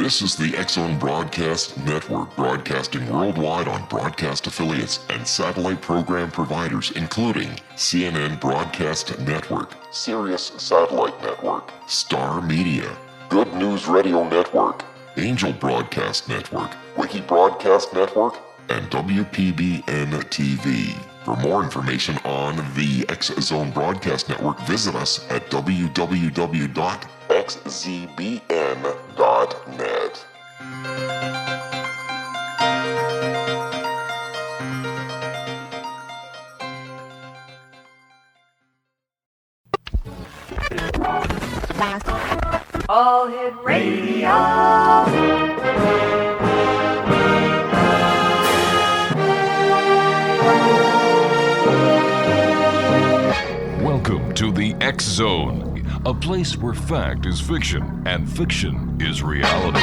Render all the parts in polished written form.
This is the X-Zone Broadcast Network, broadcasting worldwide on broadcast affiliates and satellite program providers, including CNN Broadcast Network, Sirius Satellite Network, Star Media, Good News Radio Network, Angel Broadcast Network, Wiki Broadcast Network, and WPBN TV. For more information on the X-Zone Broadcast Network, visit us at www.xzbn.net. All Hit Radio. Welcome to the X-Zone, a place where fact is fiction and fiction is reality.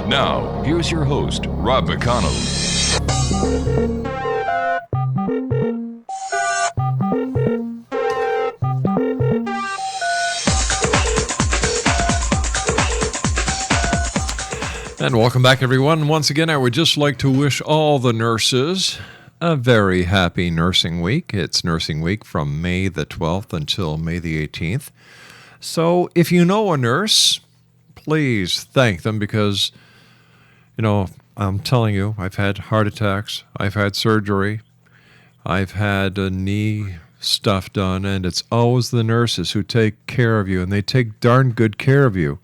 Now, here's your host, Rob McConnell. And welcome back, everyone. Once again, I would just like to wish all the nurses a very happy Nursing Week. It's Nursing Week from May the 12th until May the 18th. So if you know a nurse, please thank them because, I'm telling you, I've had heart attacks, I've had surgery, I've had a knee stuff done, and it's always the nurses who take care of you, and they take darn good care of you.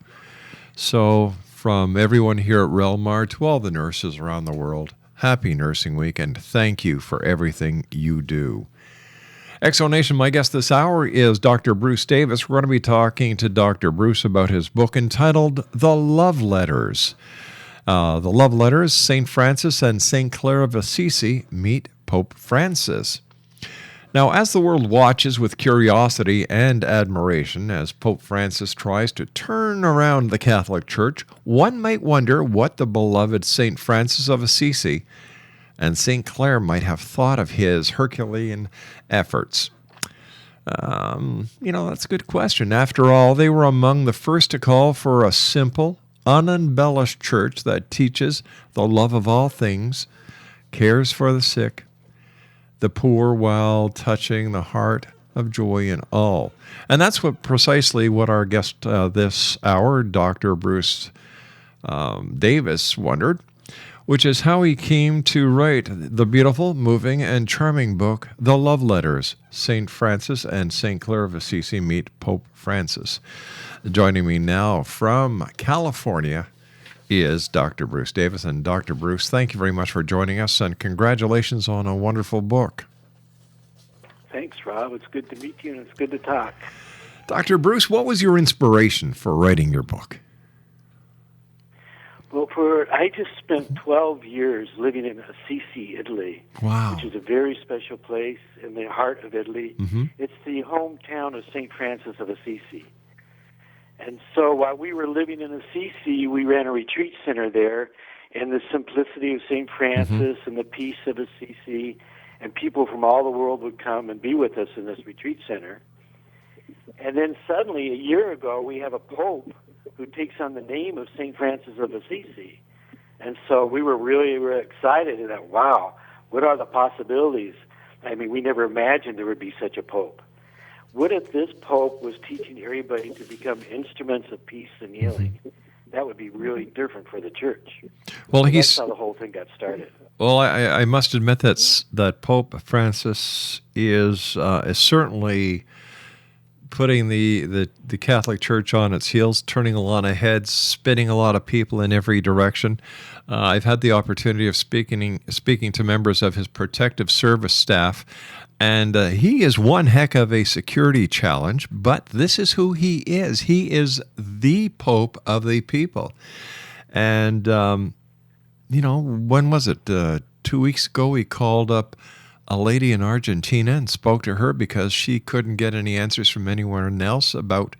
So from everyone here at Relmar to all the nurses around the world, happy Nursing Week, and thank you for everything you do. Exonation, my guest this hour is Dr. Bruce Davis. We're going to be talking to Dr. Bruce about his book entitled The Love Letters. The Love Letters, St. Francis and St. Clare of Assisi meet Pope Francis. Now, as the world watches with curiosity and admiration as Pope Francis tries to turn around the Catholic Church, one might wonder what the beloved St. Francis of Assisi and St. Clare might have thought of his Herculean efforts. That's a good question. After all, they were among the first to call for a simple, unembellished church that teaches the love of all things, cares for the sick, the poor, while touching the heart of joy in all. And that's precisely what our guest this hour, Dr. Bruce Davis, wondered, which is how he came to write the beautiful, moving, and charming book, The Love Letters, St. Francis and St. Clare of Assisi Meet Pope Francis. Joining me now from California is Dr. Bruce Davis. And Dr. Bruce, thank you very much for joining us, and congratulations on a wonderful book. Thanks, Rob. It's good to meet you, and it's good to talk. Dr. Bruce, what was your inspiration for writing your book? Well, I just spent 12 years living in Assisi, Italy, Wow. which is a very special place in the heart of Italy. Mm-hmm. It's the hometown of St. Francis of Assisi. And so while we were living in Assisi, we ran a retreat center there, and the simplicity of St. Francis and the peace of Assisi, and people from all the world would come and be with us in this retreat center. And then suddenly, a year ago, we have a pope who takes on the name of St. Francis of Assisi. And so we were really excited that, wow, what are the possibilities? I mean, we never imagined there would be such a pope. What if this pope was teaching everybody to become instruments of peace and healing? That would be really different for the church. Well, So that's how the whole thing got started. Well, I must admit that Pope Francis is certainly putting the Catholic Church on its heels, turning a lot of heads, spinning a lot of people in every direction. I've had the opportunity of speaking to members of his protective service staff, and he is one heck of a security challenge, but this is who he is. He is the Pope of the people. And, when was it? 2 weeks ago, he called up a lady in Argentina and spoke to her because she couldn't get any answers from anyone else about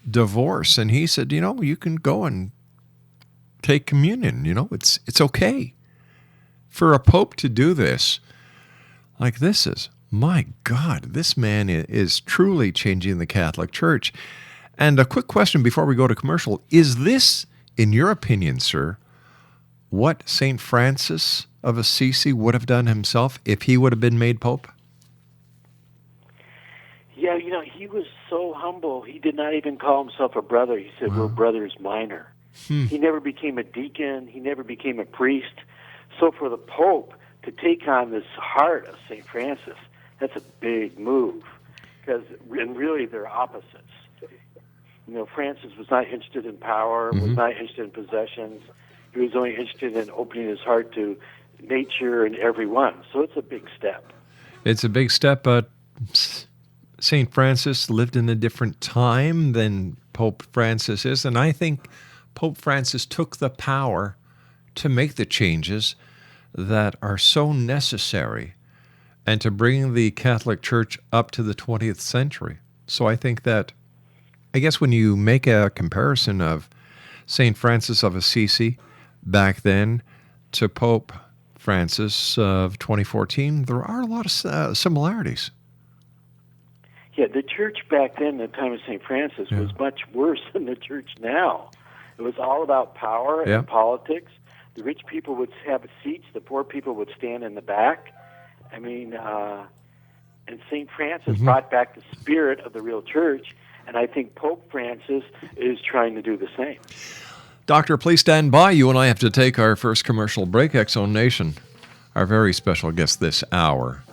divorce. And he said, you can go and take communion. It's okay for a pope to do this. Like, this is, my God, this man is truly changing the Catholic Church. And a quick question before we go to commercial. Is this in your opinion, sir, what St. Francis of Assisi would have done himself if he would have been made Pope? Yeah, he was so humble. He did not even call himself a brother. He said, we're brothers minor. He never became a deacon. He never became a priest. So for the Pope to take on this heart of St. Francis, that's a big move. And really, they're opposites. Francis was not interested in power, was not interested in possessions. He was only interested in opening his heart to nature and everyone. So it's a big step. It's a big step, but St. Francis lived in a different time than Pope Francis is, and I think Pope Francis took the power to make the changes that are so necessary and to bring the Catholic Church up to the 20th century. So I think that, I guess when you make a comparison of St. Francis of Assisi back then to Pope Francis of 2014, there are a lot of similarities. Yeah, the church back then, at the time of St. Francis, was much worse than the church now. It was all about power and politics. The rich people would have seats, the poor people would stand in the back. I mean, and St. Francis brought back the spirit of the real church, and I think Pope Francis is trying to do the same. Doctor, please stand by. You and I have to take our first commercial break. X-Zone Nation. Our very special guest this hour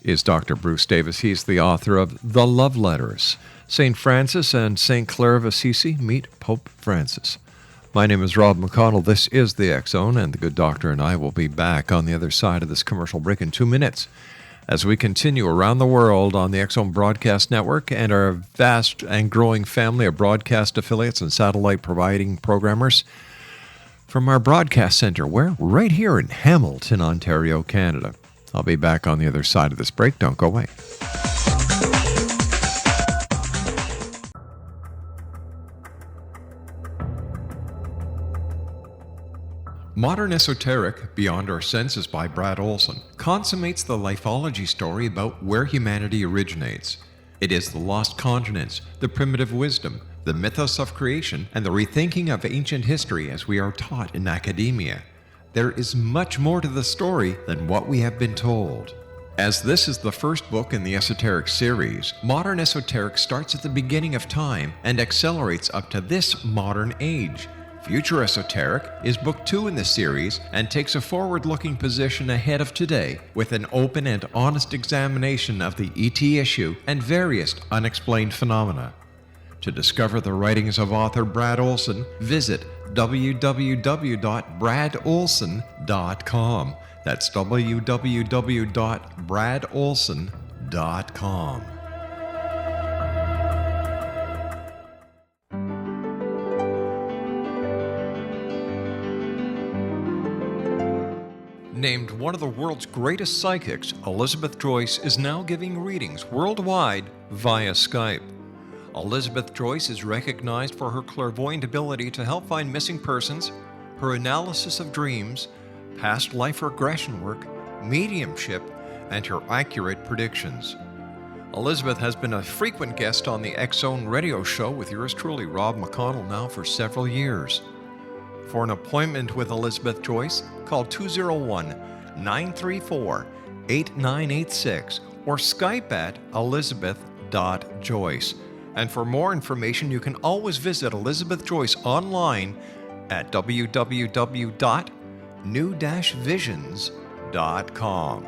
is Dr. Bruce Davis. He's the author of The Love Letters. St. Francis and St. Clare of Assisi meet Pope Francis. My name is Rob McConnell. This is the X-Zone, and the good doctor and I will be back on the other side of this commercial break in 2 minutes as we continue around the world on the X-Zone Broadcast Network and our vast and growing family of broadcast affiliates and satellite providing programmers from our broadcast center, where right here in Hamilton, Ontario, Canada. I'll be back on the other side of this break. Don't go away. Modern Esoteric, Beyond Our Senses by Brad Olson, consummates the lifeology story about where humanity originates. It is the lost continents, the primitive wisdom, the mythos of creation, and the rethinking of ancient history as we are taught in academia. There is much more to the story than what we have been told. As this is the first book in the Esoteric series, Modern Esoteric starts at the beginning of time and accelerates up to this modern age. Future Esoteric is book 2 in the series and takes a forward-looking position ahead of today with an open and honest examination of the ET issue and various unexplained phenomena. To discover the writings of author Brad Olson, visit www.bradolson.com. That's www.bradolson.com. Named one of the world's greatest psychics, Elizabeth Joyce is now giving readings worldwide via Skype. Elizabeth Joyce is recognized for her clairvoyant ability to help find missing persons, her analysis of dreams, past life regression work, mediumship, and her accurate predictions. Elizabeth has been a frequent guest on the X-Zone radio show with yours truly, Rob McConnell, now for several years. For an appointment with Elizabeth Joyce, call 201-934-8986 or Skype at elizabeth.joyce. And for more information, you can always visit Elizabeth Joyce online at www.new-visions.com.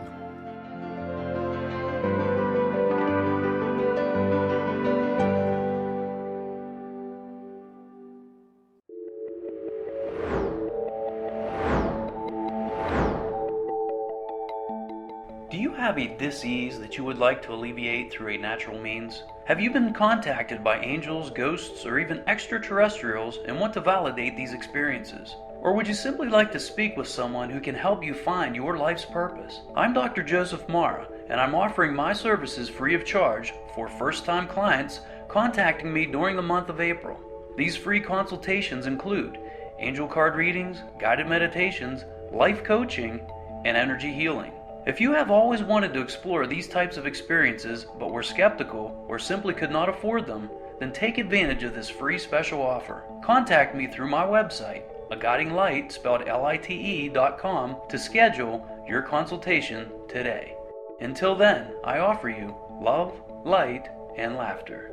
Do you have a dis-ease that you would like to alleviate through a natural means? Have you been contacted by angels, ghosts, or even extraterrestrials and want to validate these experiences? Or would you simply like to speak with someone who can help you find your life's purpose? I'm Dr. Joseph Mara, and I'm offering my services free of charge for first-time clients contacting me during the month of April. These free consultations include angel card readings, guided meditations, life coaching, and energy healing. If you have always wanted to explore these types of experiences but were skeptical or simply could not afford them, then take advantage of this free special offer. Contact me through my website, aguidinglight, spelled lite.com, to schedule your consultation today. Until then, I offer you love, light, and laughter.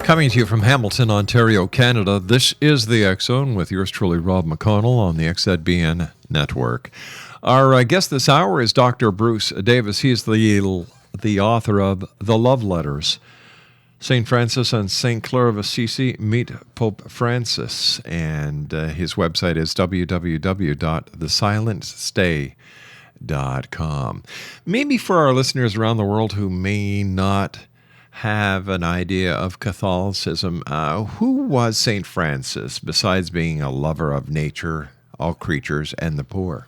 Coming to you from Hamilton, Ontario, Canada, this is the X Zone with yours truly, Rob McConnell, on the XZBN network. Our guest this hour is Dr. Bruce Davis. He's the author of The Love Letters, St. Francis and St. Clare of Assisi Meet Pope Francis. And his website is www.thesilentstay.com. Maybe for our listeners around the world who may not have an idea of Catholicism, who was St. Francis, besides being a lover of nature, all creatures, and the poor?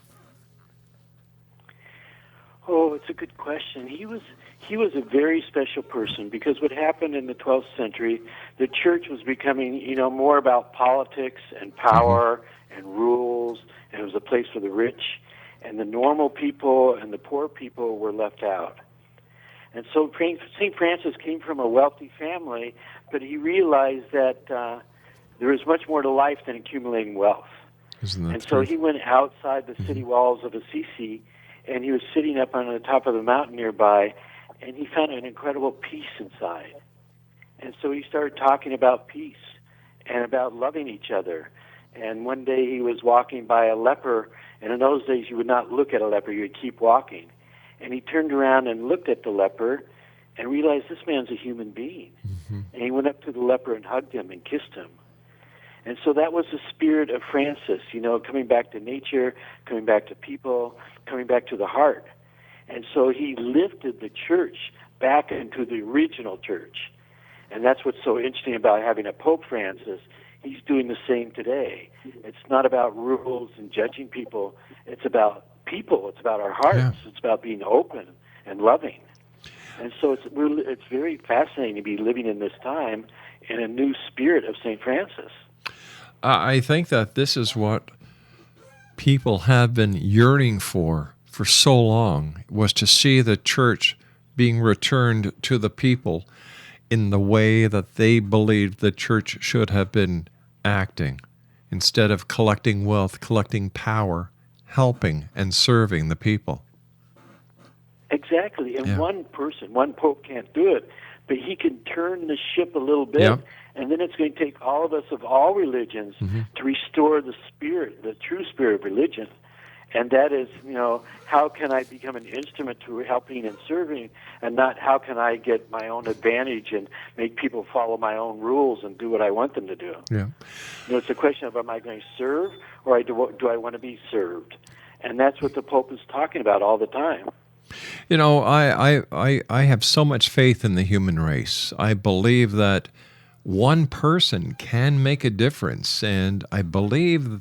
Oh, it's a good question. He was a very special person, because what happened in the 12th century, the church was becoming, more about politics and power and rules, and it was a place for the rich, and the normal people and the poor people were left out. And so St. Francis came from a wealthy family, but he realized that there is much more to life than accumulating wealth. And so he went outside the city walls of Assisi, and he was sitting up on the top of the mountain nearby, and he found an incredible peace inside. And so he started talking about peace and about loving each other. And one day he was walking by a leper, and in those days you would not look at a leper, you would keep walking. And he turned around and looked at the leper and realized this man's a human being. And he went up to the leper and hugged him and kissed him. And so that was the spirit of Francis, coming back to nature, coming back to people, coming back to the heart. And so he lifted the church back into the original church. And that's what's so interesting about having a Pope Francis. He's doing the same today. It's not about rules and judging people. It's about people. It's about our hearts. Yeah. It's about being open and loving. And so it's very fascinating to be living in this time in a new spirit of St. Francis. I think that this is what people have been yearning for so long, was to see the church being returned to the people in the way that they believed the church should have been acting, instead of collecting wealth, collecting power, helping and serving the people. Exactly. And one pope can't do it, but he can turn the ship a little bit. Yep. And then it's going to take all of us of all religions to restore the spirit, the true spirit of religion. And that is, how can I become an instrument to helping and serving, and not how can I get my own advantage and make people follow my own rules and do what I want them to do. Yeah. It's a question of, am I going to serve, or do I want to be served? And that's what the Pope is talking about all the time. I have so much faith in the human race. I believe that one person can make a difference, and I believe,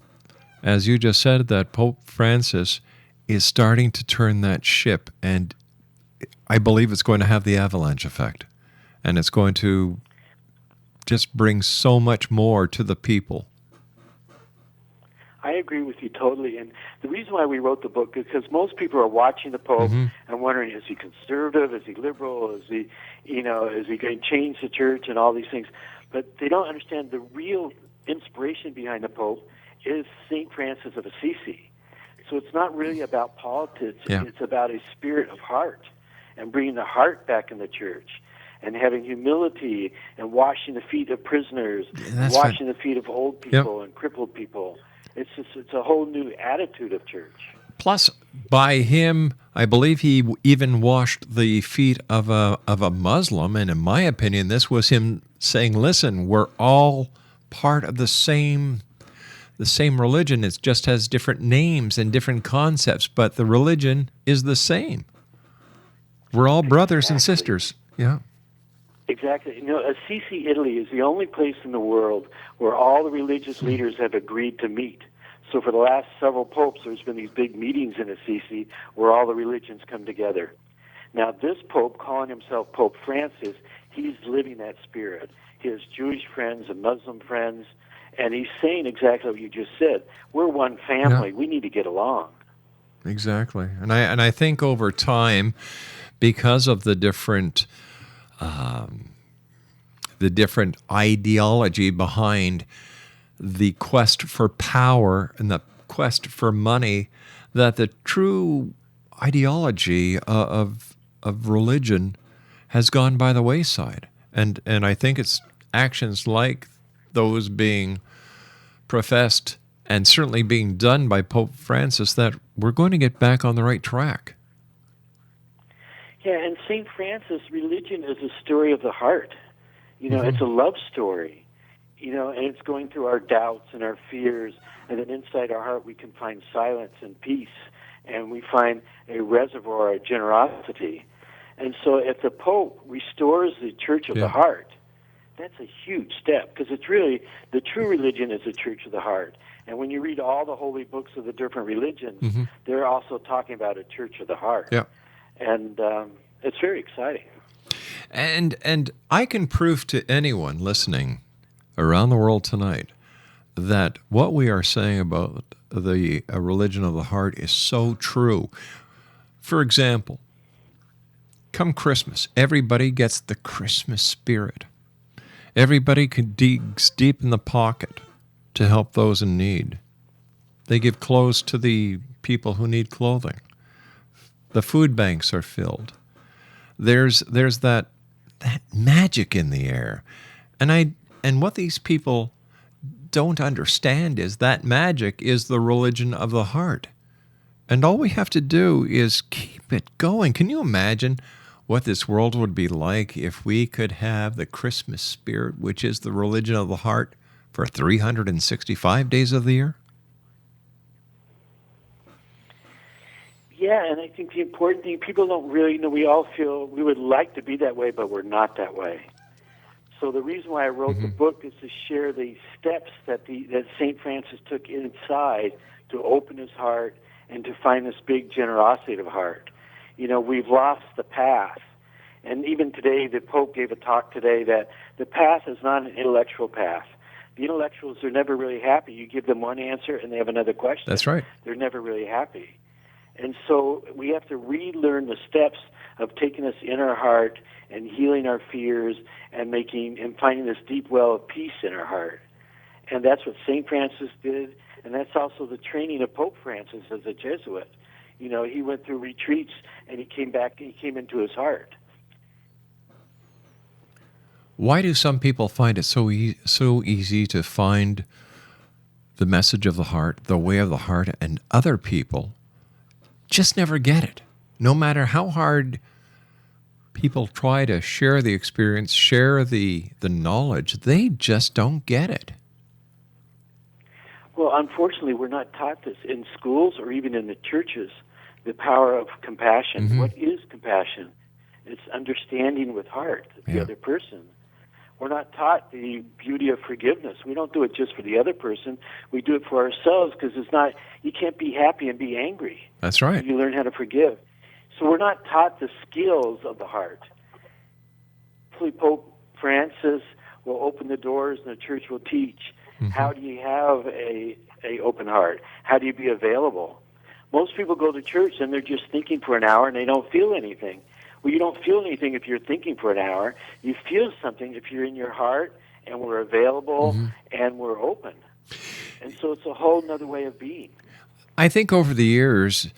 as you just said, that Pope Francis is starting to turn that ship, and I believe it's going to have the avalanche effect, and it's going to just bring so much more to the people. I agree with you totally, and the reason why we wrote the book is because most people are watching the Pope and wondering, is he conservative, is he liberal, is he going to change the church and all these things, but they don't understand the real inspiration behind the Pope is St. Francis of Assisi. So it's not really about politics, it's about a spirit of heart, and bringing the heart back in the church, and having humility, and washing the feet of prisoners, and washing the feet of old people and crippled people. It's a whole new attitude of church. Plus, by him, I believe he even washed the feet of a Muslim, and in my opinion, this was him saying, listen, we're all part of the same religion. It just has different names and different concepts, but the religion is the same. We're all brothers and sisters. Yeah. Exactly. Assisi, Italy is the only place in the world where all the religious leaders have agreed to meet. So for the last several popes, there's been these big meetings in Assisi where all the religions come together. Now, this pope, calling himself Pope Francis, he's living that spirit. He has Jewish friends and Muslim friends, And he's saying exactly what you just said. We're one family. We need to get along. Exactly. And I think over time, because of the different ideology behind the quest for power and the quest for money, that the true ideology of religion has gone by the wayside. And I think it's actions like those being professed and certainly being done by Pope Francis that we're going to get back on the right track. Yeah, and St. Francis, religion is a story of the heart. It's a love story, and it's going through our doubts and our fears, and then inside our heart we can find silence and peace, and we find a reservoir of generosity. And so if the Pope restores the church of the heart, that's a huge step, because it's really, the true religion is the church of the heart. And when you read all the holy books of the different religions, they're also talking about a church of the heart. Yeah. And it's very exciting. And I can prove to anyone listening around the world tonight that what we are saying about the religion of the heart is so true. For example, come Christmas, everybody gets the Christmas spirit. Everybody digs deep in the pocket to help those in need. They give clothes to the people who need clothing. The food banks are filled. There's that magic in the air. And what these people don't understand is that magic is the religion of the heart. And all we have to do is keep it going. Can you imagine what this world would be like if we could have the Christmas spirit, which is the religion of the heart, for 365 days of the year? Yeah, and I think the important thing, people don't really know, we all feel we would like to be that way, but we're not that way. So the reason why I wrote the book is to share the steps that St. Francis took inside to open his heart and to find this big generosity of heart. We've lost the path. And even today, the Pope gave a talk today that the path is not an intellectual path. The intellectuals are never really happy. You give them one answer and they have another question. That's right. They're never really happy. And so we have to relearn the steps of taking us in our heart and healing our fears and finding this deep well of peace in our heart. And that's what St. Francis did, and that's also the training of Pope Francis as a Jesuit. He went through retreats and he came into his heart. Why do some people find it so easy to find the message of the heart, the way of the heart, and other people just never get it? No matter how hard people try to share the experience, share the knowledge, they just don't get it. Well, unfortunately, we're not taught this in schools or even in the churches, the power of compassion. What is compassion? It's understanding with heart the other person. We're not taught the beauty of forgiveness. We don't do it just for the other person. We do it for ourselves, because you can't be happy and be angry. That's right. You learn how to forgive. So we're not taught the skills of the heart. Hopefully Pope Francis will open the doors and the church will teach. How do you have a open heart? How do you be available? Most people go to church and they're just thinking for an hour and they don't feel anything. Well, you don't feel anything if you're thinking for an hour. You feel something if you're in your heart and we're available and we're open. And so it's a whole other way of being. I think over the years,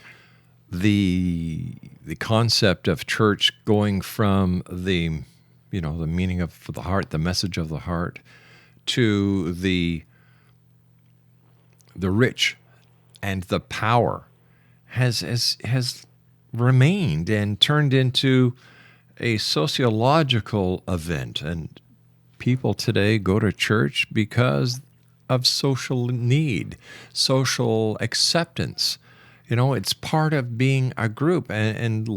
the concept of church going from the meaning of the heart, the message of the heart, to the rich and the power has remained and turned into a sociological event. And people today go to church because of social need, social acceptance. It's part of being a group, and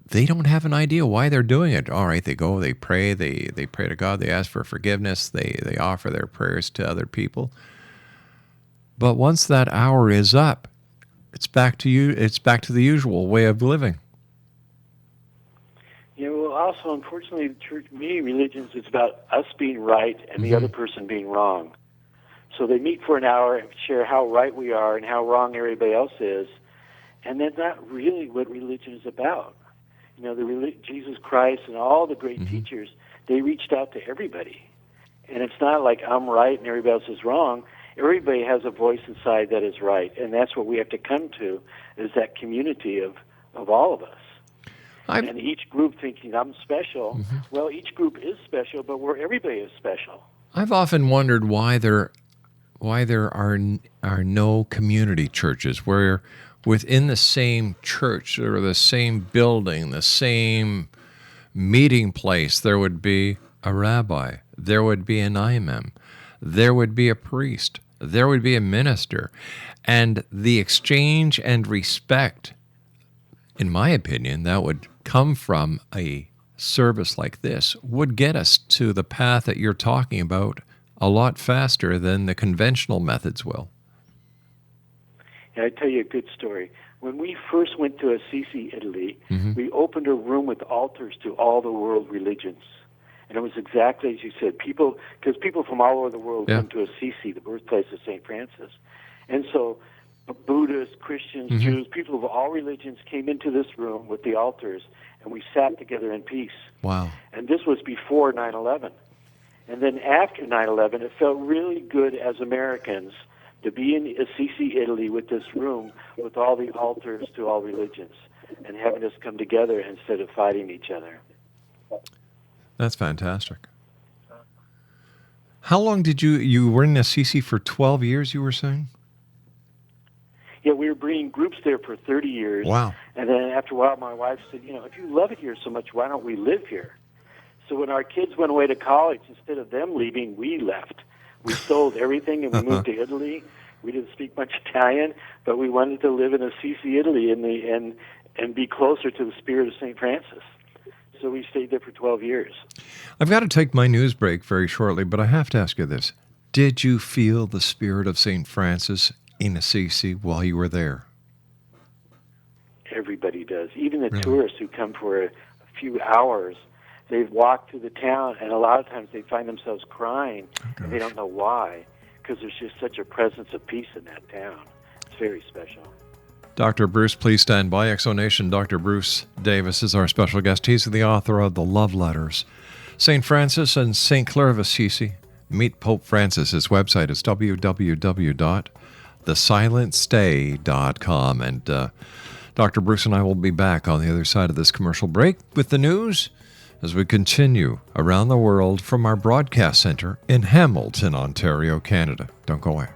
they don't have an idea why they're doing it. All right, they go, they pray, they pray to God, they ask for forgiveness, they offer their prayers to other people. But once that hour is up, it's back to you. It's back to the usual way of living. Well, also, unfortunately, the church, many religions, it's about us being right and the other person being wrong. So they meet for an hour and share how right we are and how wrong everybody else is. And that's not really what religion is about. You know, Jesus Christ and all the great teachers, they reached out to everybody. And it's not like I'm right and everybody else is wrong. Everybody has a voice inside that is right. And that's what we have to come to, is that community of all of us. And each group thinking I'm special. Well, each group is special, but everybody is special. I've often wondered why there are no community churches where within the same church or the same building, the same meeting place, there would be a rabbi, there would be an imam, there would be a priest, there would be a minister, and the exchange and respect, in my opinion, that would come from a service like this would get us to the path that you're talking about a lot faster than the conventional methods will. Yeah, I tell you a good story. When we first went to Assisi, Italy, we opened a room with altars to all the world religions. And it was exactly as you said, because people from all over the world come to Assisi, the birthplace of St. Francis. And so Buddhists, Christians, Jews, people of all religions came into this room with the altars, and we sat together in peace. Wow. And this was before 9/11. And then after 9/11, it felt really good as Americans to be in Assisi, Italy, with this room with all the altars to all religions and having us come together instead of fighting each other. That's fantastic. How long did you were in Assisi for 12 years, you were saying? Yeah, we were bringing groups there for 30 years. Wow. And then after a while, my wife said, if you love it here so much, why don't we live here? So when our kids went away to college, instead of them leaving, we left. We sold everything and we moved to Italy. We didn't speak much Italian, but we wanted to live in Assisi, Italy, and be closer to the spirit of St. Francis. So we stayed there for 12 years. I've got to take my news break very shortly, but I have to ask you this. Did you feel the spirit of St. Francis in Assisi while you were there? Everybody does. Even the tourists who come for a few hours, they've walked through the town, and a lot of times they find themselves crying, and they don't know why, because there's just such a presence of peace in that town. It's very special. Dr. Bruce, please stand by. Exonation. Dr. Bruce Davis is our special guest. He's the author of The Love Letters. St. Francis and St. Clare of Assisi. Meet Pope Francis. His website is www.thesilencestay.com. And Dr. Bruce and I will be back on the other side of this commercial break with the news as we continue around the world from our broadcast center in Hamilton, Ontario, Canada. Don't go away.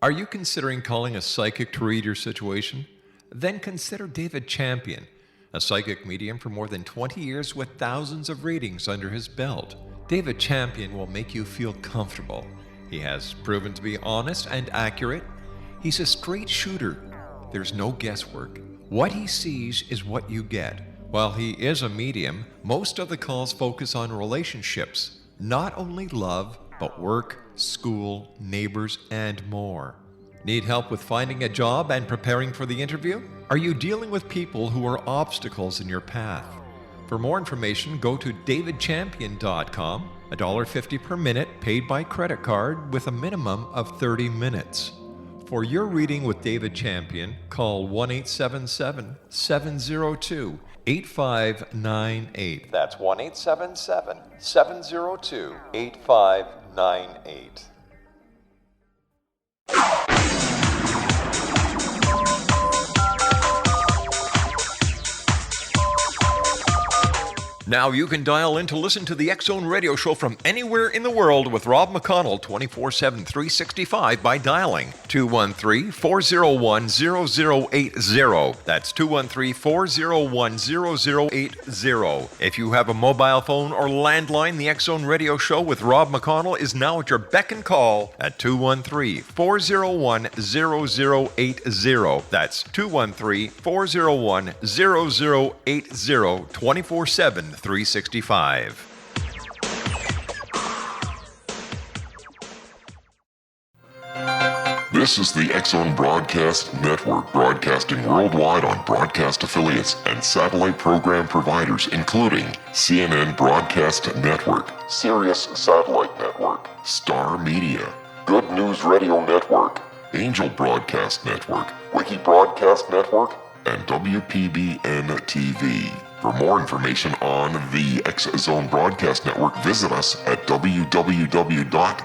Are you considering calling a psychic to read your situation? Then consider David Champion, a psychic medium for more than 20 years with thousands of readings under his belt. David Champion will make you feel comfortable. He has proven to be honest and accurate. He's a straight shooter. There's no guesswork. What he sees is what you get. While he is a medium, most of the calls focus on relationships, not only love, but work, school, neighbors, and more. Need help with finding a job and preparing for the interview? Are you dealing with people who are obstacles in your path? For more information, go to davidchampion.com, $1.50 per minute paid by credit card with a minimum of 30 minutes. For your reading with David Champion, call 1-877-702-8598. That's 1-877-702-8598. Now you can dial in to listen to the X-Zone radio show from anywhere in the world with Rob McConnell 24/7, 365 by dialing 213-401-0080. That's 213-401-0080. If you have a mobile phone or landline, the X-Zone radio show with Rob McConnell is now at your beck and call at 213-401-0080. That's 213-401-0080, 24/7, 365. This is the X-Zone Broadcast Network, broadcasting worldwide on broadcast affiliates and satellite program providers, including CNN Broadcast Network, Sirius Satellite Network, Star Media, Good News Radio Network, Angel Broadcast Network, Wiki Broadcast Network, and WPBN TV. For more information on the X-Zone Broadcast Network, visit us at www.xzbn.net.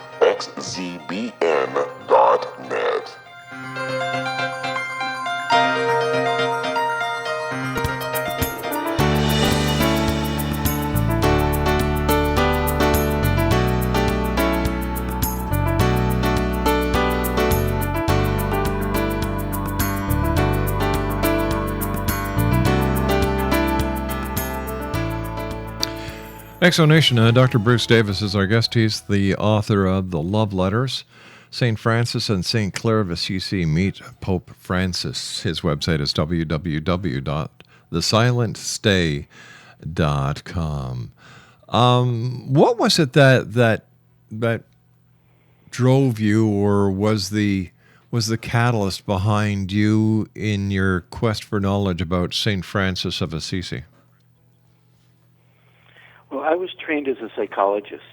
Exonation, Dr. Bruce Davis is our guest. He's the author of The Love Letters, St. Francis and St. Clare of Assisi Meet Pope Francis. His website is www.thesilentstay.com. What was it that drove you, or was the catalyst behind you in your quest for knowledge about St. Francis of Assisi? Well, I was trained as a psychologist,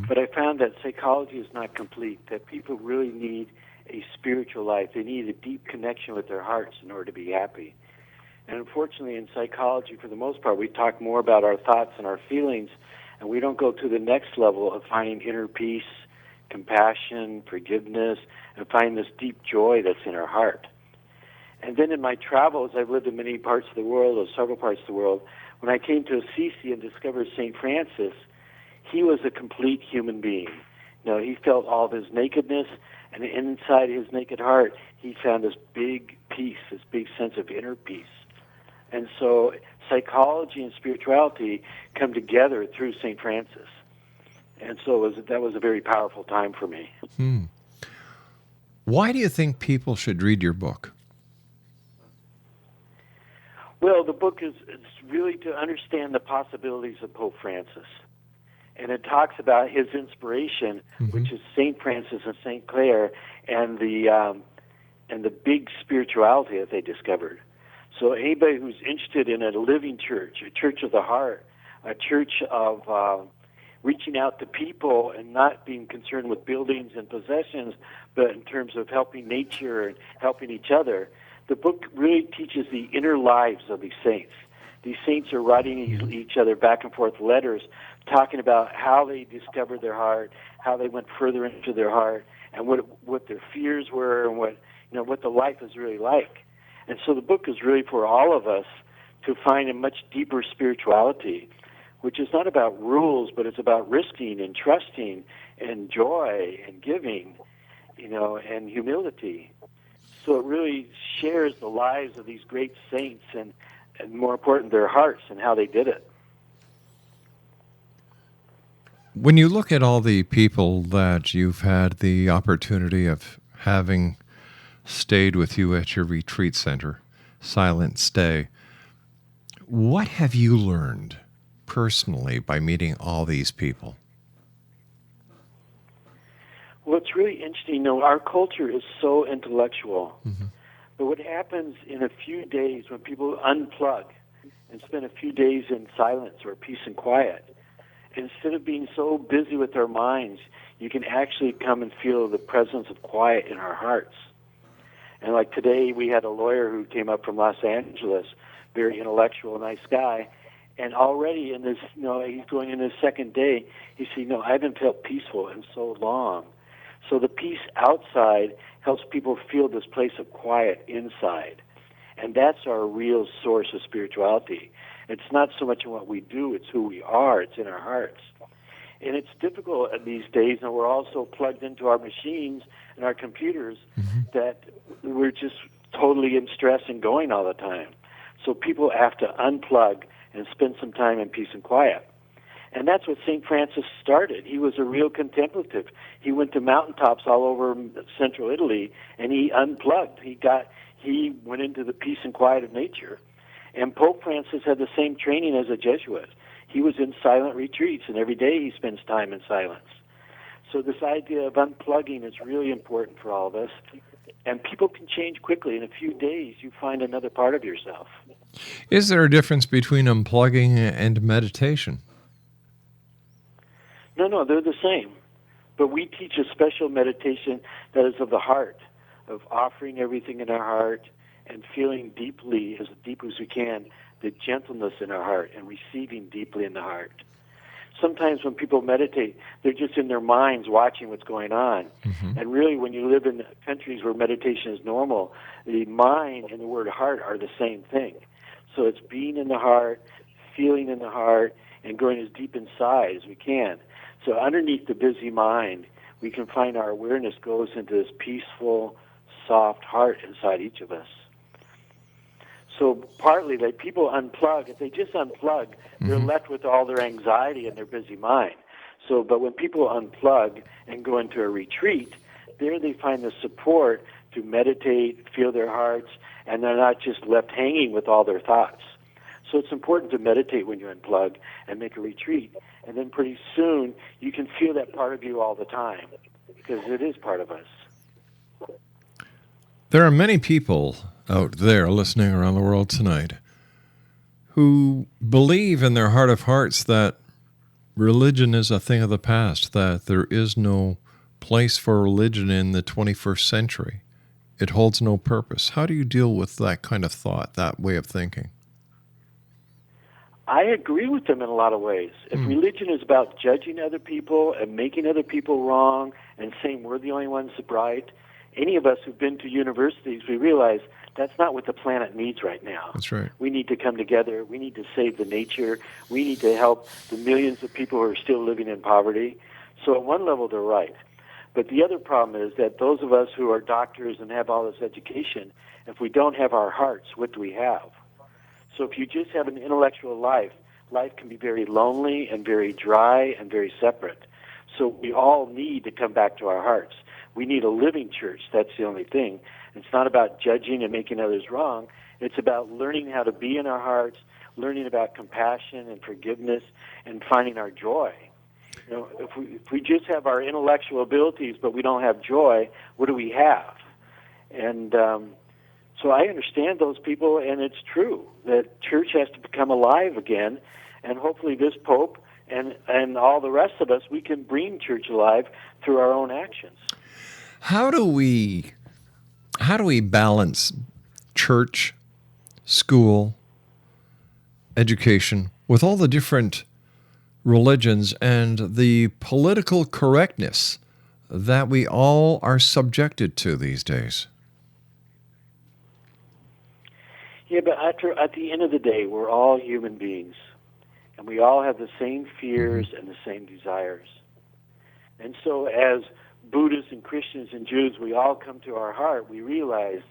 but I found that psychology is not complete, that people really need a spiritual life. They need a deep connection with their hearts in order to be happy. And unfortunately, in psychology, for the most part, we talk more about our thoughts and our feelings, and we don't go to the next level of finding inner peace, compassion, forgiveness, and finding this deep joy that's in our heart. And then in my travels, I've lived in many parts of the world, or several parts of the world. When I came to Assisi and discovered St. Francis, he was a complete human being. You know, he felt all of his nakedness, and inside his naked heart, he found this big peace, this big sense of inner peace. And so psychology and spirituality come together through St. Francis. And so that was a very powerful time for me. Why do you think people should read your book? Well, the book is really to understand the possibilities of Pope Francis. And it talks about his inspiration, which is St. Francis and St. Clare, and the big spirituality that they discovered. So anybody who's interested in a living church, a church of the heart, a church of reaching out to people and not being concerned with buildings and possessions, but in terms of helping nature and helping each other, the book really teaches the inner lives of these saints. These saints are writing each other back and forth letters, talking about how they discovered their heart, how they went further into their heart, and what their fears were, and what the life is really like. And so the book is really for all of us to find a much deeper spirituality, which is not about rules, but it's about risking and trusting and joy and giving, and humility. So it really shares the lives of these great saints and more important, their hearts and how they did it. When you look at all the people that you've had the opportunity of having stayed with you at your retreat center, Silent Stay, what have you learned personally by meeting all these people? Well, it's really interesting. Our culture is so intellectual. But what happens in a few days when people unplug and spend a few days in silence or peace and quiet, instead of being so busy with our minds, you can actually come and feel the presence of quiet in our hearts. And like today, we had a lawyer who came up from Los Angeles, very intellectual, nice guy, and already in this, he's going in his second day, he said, I haven't felt peaceful in so long. So the peace outside helps people feel this place of quiet inside. And that's our real source of spirituality. It's not so much in what we do, it's who we are, it's in our hearts. And it's difficult these days, and we're also plugged into our machines and our computers that we're just totally in stress and going all the time. So people have to unplug and spend some time in peace and quiet. And that's what St. Francis started. He was a real contemplative. He went to mountaintops all over central Italy, and he unplugged. He went into the peace and quiet of nature. And Pope Francis had the same training as a Jesuit. He was in silent retreats, and every day he spends time in silence. So this idea of unplugging is really important for all of us. And people can change quickly. In a few days, you find another part of yourself. Is there a difference between unplugging and meditation? No, they're the same. But we teach a special meditation that is of the heart, of offering everything in our heart and feeling deeply, as deep as we can, the gentleness in our heart and receiving deeply in the heart. Sometimes when people meditate, they're just in their minds watching what's going on. Mm-hmm. And really, when you live in countries where meditation is normal, the mind and the word heart are the same thing. So it's being in the heart, feeling in the heart, and going as deep inside as we can. So underneath the busy mind, we can find our awareness goes into this peaceful, soft heart inside each of us. So partly, like people unplug. If they just unplug, they're left with all their anxiety and their busy mind. So, but when people unplug and go into a retreat, there they find the support to meditate, feel their hearts, and they're not just left hanging with all their thoughts. So it's important to meditate when you unplug and make a retreat. And then pretty soon, you can feel that part of you all the time, because it is part of us. There are many people out there listening around the world tonight who believe in their heart of hearts that religion is a thing of the past, that there is no place for religion in the 21st century. It holds no purpose. How do you deal with that kind of thought, that way of thinking? I agree with them in a lot of ways. If religion is about judging other people and making other people wrong and saying we're the only ones right, any of us who've been to universities, we realize that's not what the planet needs right now. That's right. We need to come together. We need to save the nature. We need to help the millions of people who are still living in poverty. So at one level, they're right. But the other problem is that those of us who are doctors and have all this education, if we don't have our hearts, what do we have? So if you just have an intellectual life, life can be very lonely and very dry and very separate. So we all need to come back to our hearts. We need a living church. That's the only thing. It's not about judging and making others wrong. It's about learning how to be in our hearts, learning about compassion and forgiveness, and finding our joy. You know, if we just have our intellectual abilities but we don't have joy, what do we have? And so I understand those people, and it's true that church has to become alive again, and hopefully this Pope and all the rest of us, we can bring church alive through our own actions. How do we balance church, school, education with all the different religions and the political correctness that we all are subjected to these days? Yeah, but at the end of the day, we're all human beings, and we all have the same fears and the same desires. And so as Buddhists and Christians and Jews, we all come to our heart, we realize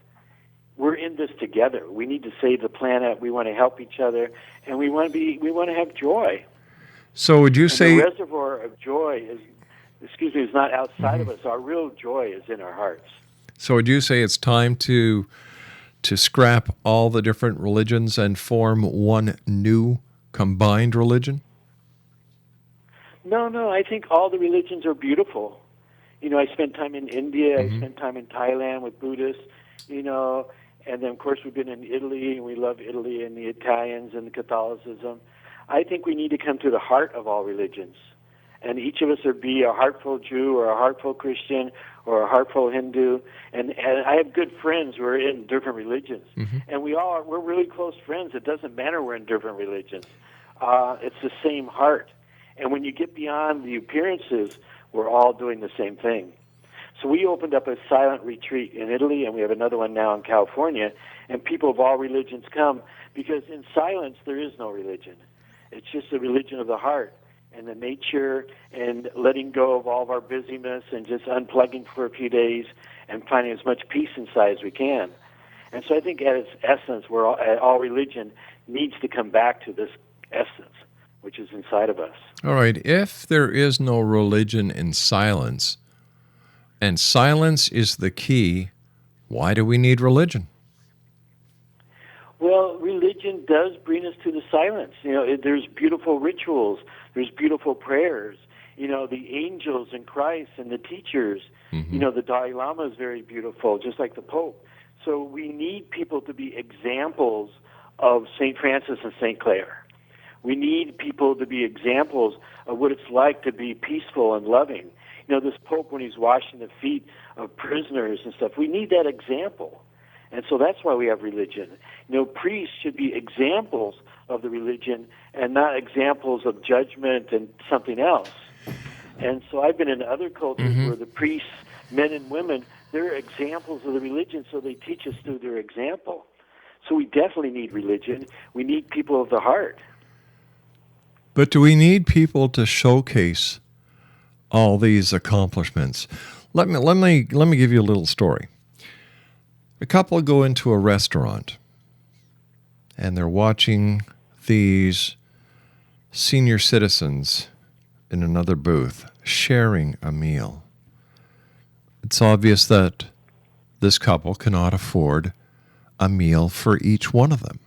we're in this together. We need to save the planet, we want to help each other, and we want to have joy. So would you say the reservoir of joy is not outside of us. Our real joy is in our hearts. So would you say it's time to scrap all the different religions and form one new combined religion? No, I think all the religions are beautiful. You know, I spent time in India, I spent time in Thailand with Buddhists, you know, and then, of course, we've been in Italy, and we love Italy and the Italians and the Catholicism. I think we need to come to the heart of all religions. And each of us would be a heartful Jew or a heartful Christian or a heartful Hindu. And I have good friends who are in different religions. And we're really close friends. It doesn't matter we're in different religions. It's the same heart. And when you get beyond the appearances, we're all doing the same thing. So we opened up a silent retreat in Italy, and we have another one now in California, and people of all religions come, because in silence there is no religion. It's just a religion of the heart and the nature and letting go of all of our busyness and just unplugging for a few days and finding as much peace inside as we can. And so I think at its essence, all religion needs to come back to this essence, which is inside of us. All right. If there is no religion in silence, and silence is the key, why do we need religion? Well, religion does bring us to the silence. You know, there's beautiful rituals, there's beautiful prayers, the angels in Christ and the teachers. The Dalai Lama is very beautiful, just like the Pope. So we need people to be examples of St. Francis and St. Clare. We need people to be examples of what it's like to be peaceful and loving. This Pope, when he's washing the feet of prisoners and stuff, we need that example. And so that's why we have religion. Priests should be examples of the religion and not examples of judgment and something else. And so I've been in other cultures where the priests, men and women, they're examples of the religion, so they teach us through their example. So we definitely need religion. We need people of the heart. But do we need people to showcase all these accomplishments? Let me give you a little story. A couple go into a restaurant, and they're watching these senior citizens in another booth sharing a meal. It's obvious that this couple cannot afford a meal for each one of them.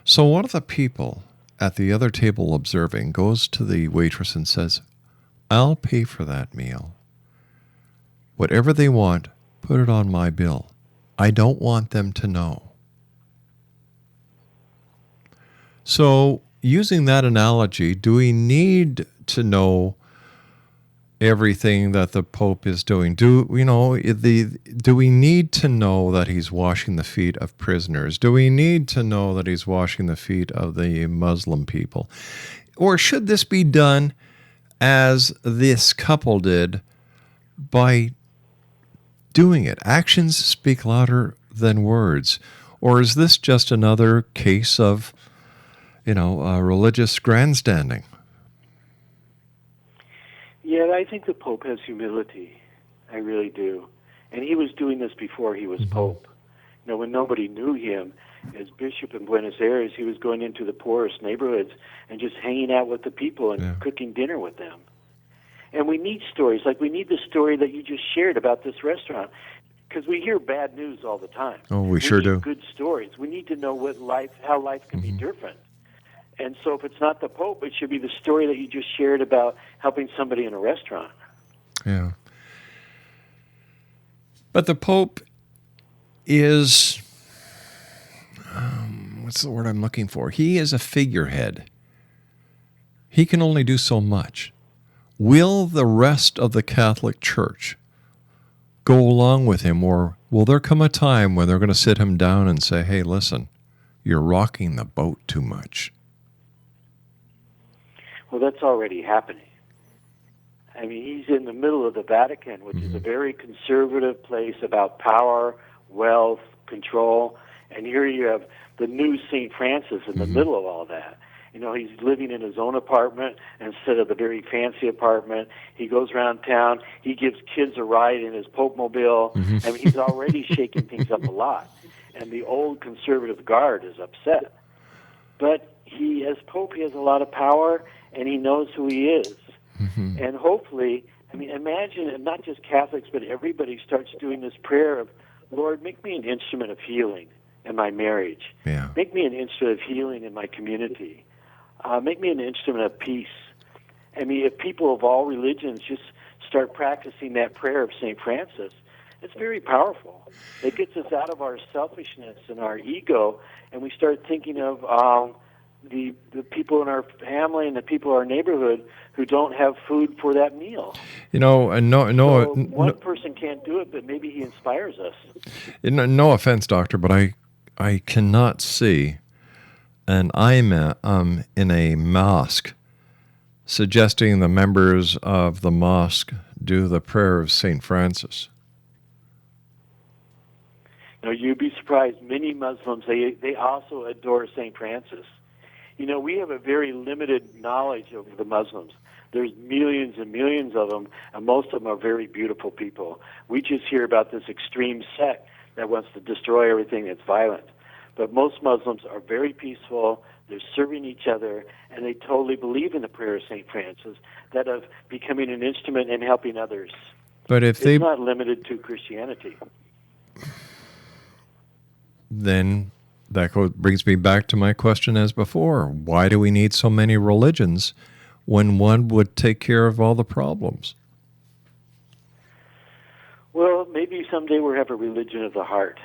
So one of the people at the other table observing goes to the waitress and says, "I'll pay for that meal. Whatever they want, put it on my bill. I don't want them to know." So, using that analogy, do we need to know everything that the Pope is doing? Do we need to know that he's washing the feet of prisoners? Do we need to know that he's washing the feet of the Muslim people? Or should this be done as this couple did by doing it? Actions speak louder than words. Or is this just another case of, religious grandstanding? Yeah, I think the Pope has humility. I really do. And he was doing this before he was Pope. When nobody knew him as Bishop in Buenos Aires, he was going into the poorest neighborhoods and just hanging out with the people and cooking dinner with them. And we need stories. Like we need the story that you just shared about this restaurant. Because we hear bad news all the time. Oh, we sure do. Need good stories. We need to know how life can be different. And so if it's not the Pope, it should be the story that you just shared about helping somebody in a restaurant. Yeah. But the Pope is, what's the word I'm looking for? He is a figurehead. He can only do so much. Will the rest of the Catholic Church go along with him, or will there come a time when they're going to sit him down and say, "Hey, listen, you're rocking the boat too much"? Well, that's already happening. I mean, he's in the middle of the Vatican, which is a very conservative place about power, wealth, control. And here you have the new St. Francis in the middle of all that. He's living in his own apartment instead of the very fancy apartment. He goes around town. He gives kids a ride in his Pope Mobile. I mean, he's already shaking things up a lot. And the old conservative guard is upset. But as Pope, he has a lot of power, and he knows who he is. And hopefully, imagine, and not just Catholics, but everybody starts doing this prayer of, "Lord, make me an instrument of healing in my marriage. Yeah. Make me an instrument of healing in my community. Make me an instrument of peace." If people of all religions just start practicing that prayer of St. Francis, it's very powerful. It gets us out of our selfishness and our ego, and we start thinking of the people in our family and the people in our neighborhood who don't have food for that meal. One person can't do it, but maybe he inspires us. No offense, Doctor, but I cannot see an imam in a mosque suggesting the members of the mosque do the prayer of St. Francis. You'd be surprised. Many Muslims, they also adore St. Francis. We have a very limited knowledge of the Muslims. There's millions and millions of them, and most of them are very beautiful people. We just hear about this extreme sect that wants to destroy everything that's violent. But most Muslims are very peaceful, they're serving each other, and they totally believe in the prayer of St. Francis, that of becoming an instrument and helping others. But if it's not limited to Christianity. Then that brings me back to my question as before. Why do we need so many religions when one would take care of all the problems? Well, maybe someday we'll have a religion of the heart.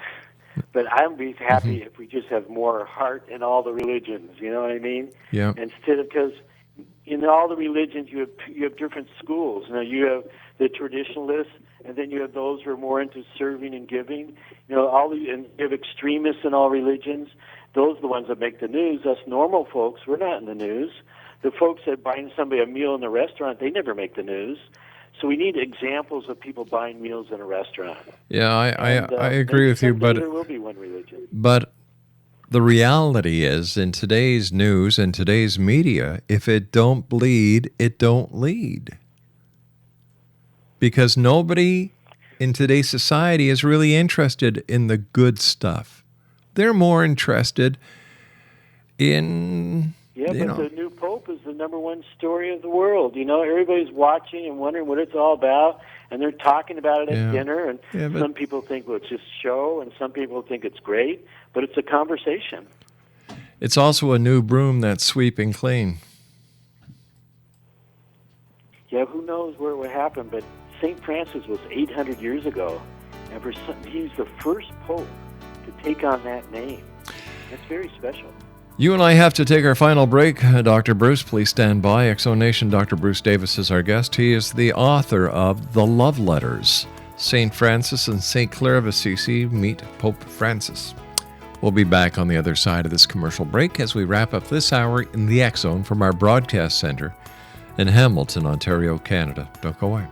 But I'd be happy if we just have more heart in all the religions, you know what I mean? Yeah. Instead of, because in all the religions you have different schools. You know, you have the traditionalists, and then you have those who are more into serving and giving. You know, and you have extremists in all religions. Those are the ones that make the news. Us normal folks, we're not in the news. The folks that buying somebody a meal in the restaurant, they never make the news. So we need examples of people buying meals in a restaurant. Yeah, I agree with you, but there will be one religion. But the reality is, in today's news and today's media, if it don't bleed, it don't lead. Because nobody in today's society is really interested in the good stuff. They're more interested in, the new pope is the number one story of the world. You know, everybody's watching and wondering what it's all about, and they're talking about it at dinner. And some people think, well, it's just show, and some people think it's great, but it's a conversation. It's also a new broom that's sweeping clean. Yeah, who knows where it would happen, but St. Francis was 800 years ago, and he's the first pope to take on that name. That's very special. You and I have to take our final break. Dr. Bruce, please stand by. Exonation, Dr. Bruce Davis is our guest. He is the author of The Love Letters. St. Francis and St. Clare of Assisi meet Pope Francis. We'll be back on the other side of this commercial break as we wrap up this hour in the X Zone from our broadcast center in Hamilton, Ontario, Canada. Don't go away.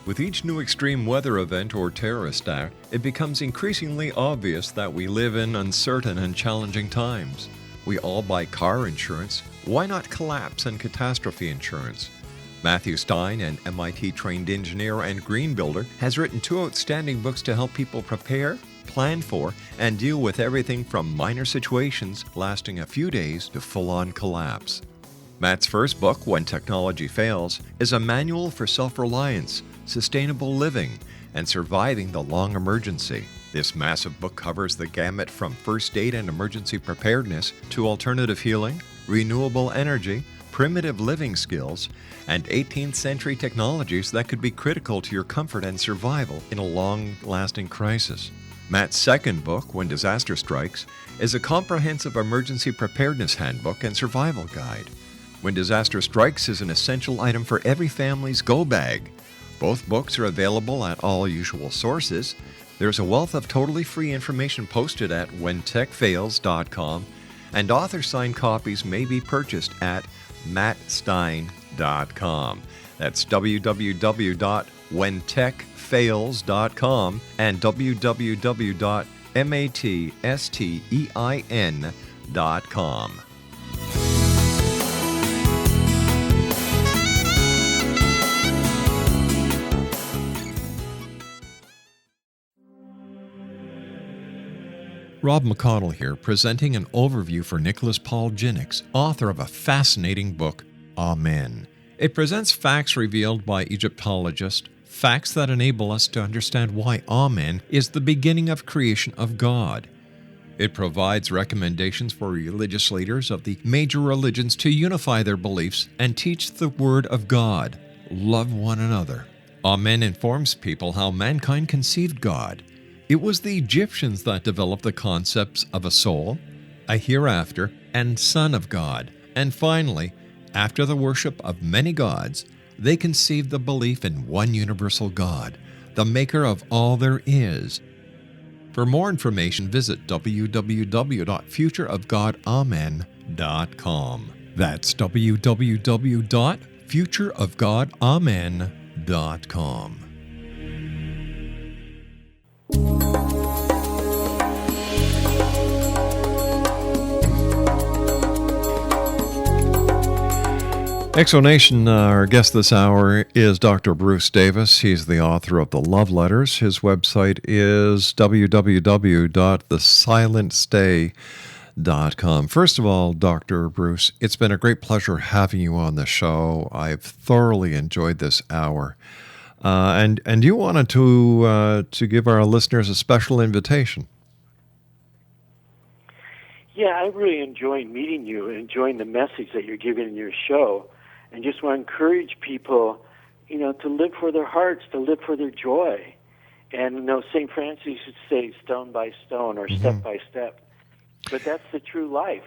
With each new extreme weather event or terrorist act, it becomes increasingly obvious that we live in uncertain and challenging times. We all buy car insurance. Why not collapse and catastrophe insurance? Matthew Stein, an MIT-trained engineer and green builder, has written 2 outstanding books to help people prepare, plan for, and deal with everything from minor situations lasting a few days to full-on collapse. Matt's first book, When Technology Fails, is a manual for self-reliance, sustainable living, and surviving the long emergency. This massive book covers the gamut from first aid and emergency preparedness to alternative healing, renewable energy, primitive living skills, and 18th century technologies that could be critical to your comfort and survival in a long-lasting crisis. Matt's second book, When Disaster Strikes, is a comprehensive emergency preparedness handbook and survival guide. When Disaster Strikes is an essential item for every family's go bag. Both books are available at all usual sources. There's a wealth of totally free information posted at whentechfails.com, and author-signed copies may be purchased at mattstein.com. That's www.whentechfails.com and www.matstein.com. Rob McConnell here, presenting an overview for Nicholas Paul Jennings, author of a fascinating book, Amen. It presents facts revealed by Egyptologists, facts that enable us to understand why Amen is the beginning of creation of God. It provides recommendations for religious leaders of the major religions to unify their beliefs and teach the Word of God. Love one another. Amen informs people how mankind conceived God. It was the Egyptians that developed the concepts of a soul, a hereafter, and Son of God. And finally, after the worship of many gods, they conceived the belief in one universal God, the maker of all there is. For more information, visit www.futureofgodamen.com. That's www.futureofgodamen.com. Exonation, our guest this hour is Dr. Bruce Davis. He's the author of The Love Letters. His website is www.thesilentstay.com. First of all, Dr. Bruce, it's been a great pleasure having you on the show. I've thoroughly enjoyed this hour. And you wanted to give our listeners a special invitation. Yeah, I really enjoyed meeting you and enjoying the message that you're giving in your show. And just want to encourage people, to live for their hearts, to live for their joy. And, St. Francis used to say stone by stone or step by step. But that's the true life.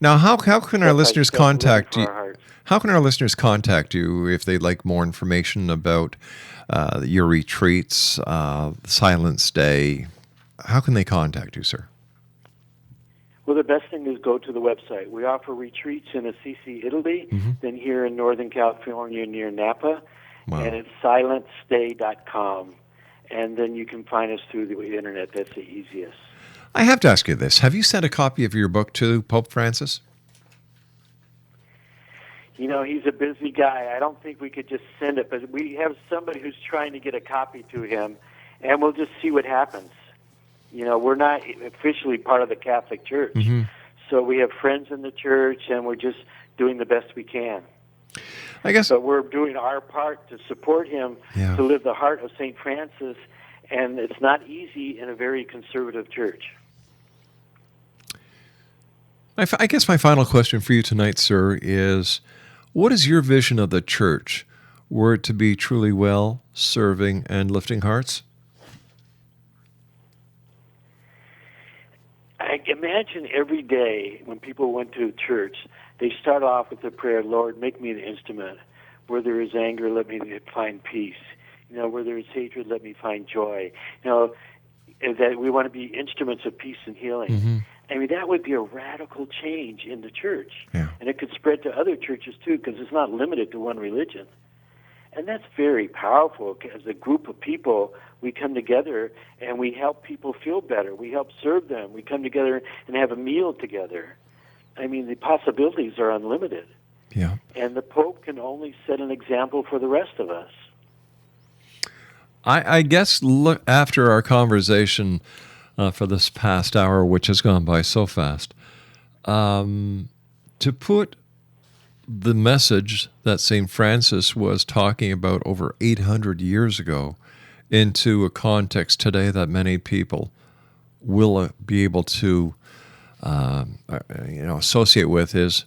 Now, how can our listeners contact you? Our How can our listeners contact you if they'd like more information about your retreats, Silent Stay? How can they contact you, sir? Well, the best thing is go to the website. We offer retreats in Assisi, Italy, then here in Northern California near Napa, and it's silentstay.com. And then you can find us through the internet. That's the easiest. I have to ask you this. Have you sent a copy of your book to Pope Francis? He's a busy guy. I don't think we could just send it, but we have somebody who's trying to get a copy to him, and we'll just see what happens. We're not officially part of the Catholic Church, so we have friends in the church, and we're just doing the best we can. I guess. But we're doing our part to support him to live the heart of St. Francis, and it's not easy in a very conservative church. I guess my final question for you tonight, sir, is what is your vision of the church were it to be truly well, serving, and lifting hearts? I imagine every day when people went to church, they start off with the prayer, Lord, make me the instrument. Where there is anger, let me find peace. Where there is hatred, let me find joy. That we want to be instruments of peace and healing. I mean, that would be a radical change in the church. Yeah. And it could spread to other churches, too, because it's not limited to one religion. And that's very powerful. As a group of people, we come together and we help people feel better. We help serve them. We come together and have a meal together. I mean, the possibilities are unlimited. Yeah. And the Pope can only set an example for the rest of us. I guess after our conversation for this past hour, which has gone by so fast, to put the message that St. Francis was talking about over 800 years ago into a context today that many people will be able to associate with is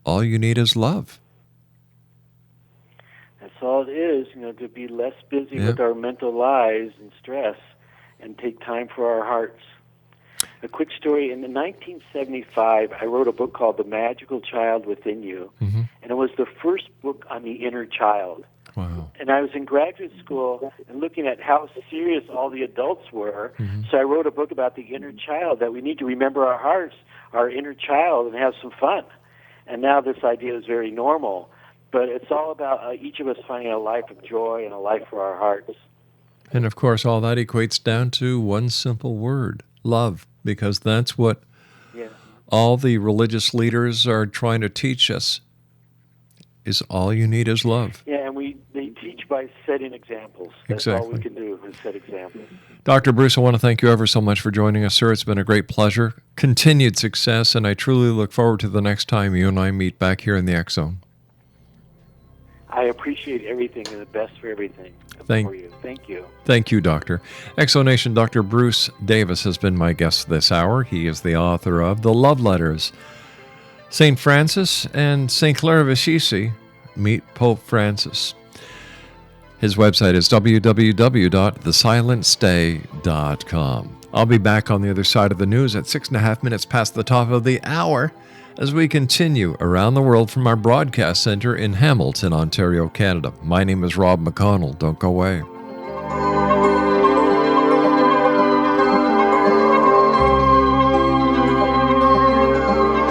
all you need is love. That's all it is, to be less busy with our mental lives and stress and take time for our hearts. A quick story. In 1975, I wrote a book called The Magical Child Within You, and it was the first book on the inner child. Wow. And I was in graduate school and looking at how serious all the adults were, so I wrote a book about the inner child, that we need to remember our hearts, our inner child, and have some fun. And now this idea is very normal, but it's all about each of us finding a life of joy and a life for our hearts. And of course, all that equates down to one simple word, love, because that's what all the religious leaders are trying to teach us, is all you need is love. Yeah, and they teach by setting examples. That's all we can do is set examples. Dr. Bruce, I want to thank you ever so much for joining us, sir. It's been a great pleasure, continued success, and I truly look forward to the next time you and I meet back here in the X Zone. I appreciate everything and the best for everything for you. Thank you. Thank you, Doctor. Exonation, Dr. Bruce Davis has been my guest this hour. He is the author of The Love Letters. St. Francis and St. Clare of Assisi meet Pope Francis. His website is www.thesilentstay.com. I'll be back on the other side of the news at 6.5 minutes past the top of the hour as we continue around the world from our broadcast center in Hamilton, Ontario, Canada. My name is Rob McConnell. Don't go away.